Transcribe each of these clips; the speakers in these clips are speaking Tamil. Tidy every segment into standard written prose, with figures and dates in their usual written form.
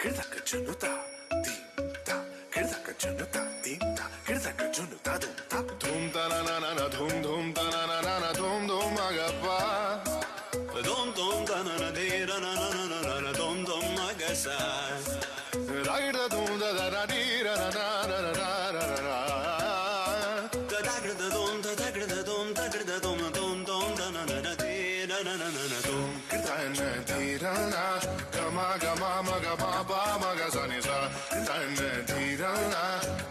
கிழக்க சுனுதா தீம்தா கிழக்க சுனுதா தீம்தா கிழக்க சுனுதா தூம்தா தூம் தனனன தூம் தூம் தனனன தூம் தூம் மகப்பா dum dum da na na de ra na na na na na dum dum magasa ராகிட தூம் da da di ra na na na na na na da da gra da dum da da gra da dum da gra da dum dum dum da na na na de ra na na na na dum கிருதன தீரனா கமா கமா மக பாபா மக சனிசா கிருதன தீரனா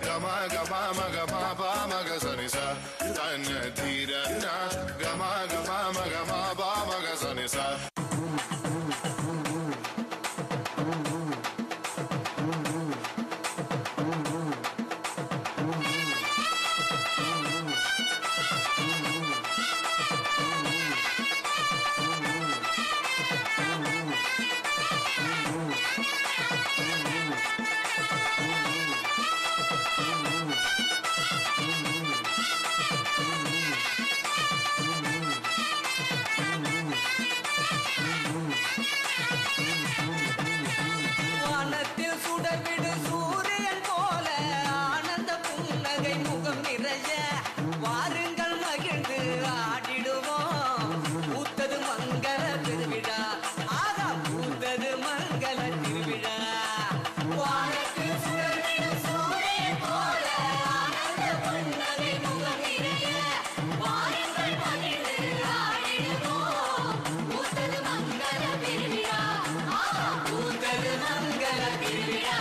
கமா கமா மக பாபா மக சனிசா கிருதன தீரனா கமா கமா மக பாபா மக சனிசா வாருங்கள் மகிழ்ந்து ஆடிடுவோம் பூத்தது மங்கள திருவிழா ஆகா பூத்தது மங்கள திருவிழா வானத்தில் சுடர்விடும் சூரியன் போல ஆனந்த புன்னகை முகம் நிறைய வாருங்கள் மகிழ்ந்து ஆடிடுவோம் பூத்தது மங்கள திருவிழா ஆகா பூத்தது மங்கள திருவிழா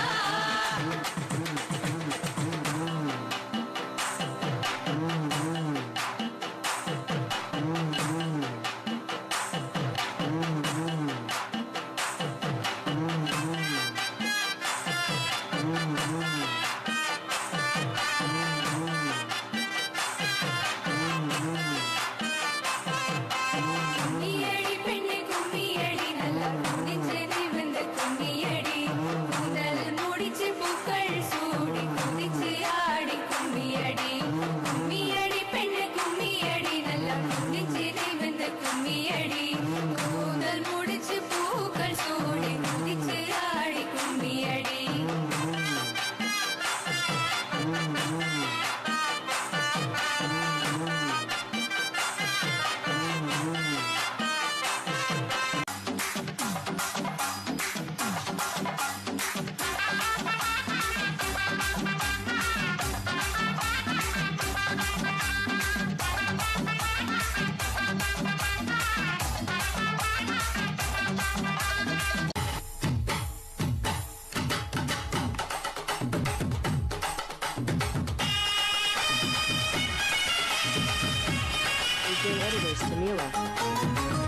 Editors Camila.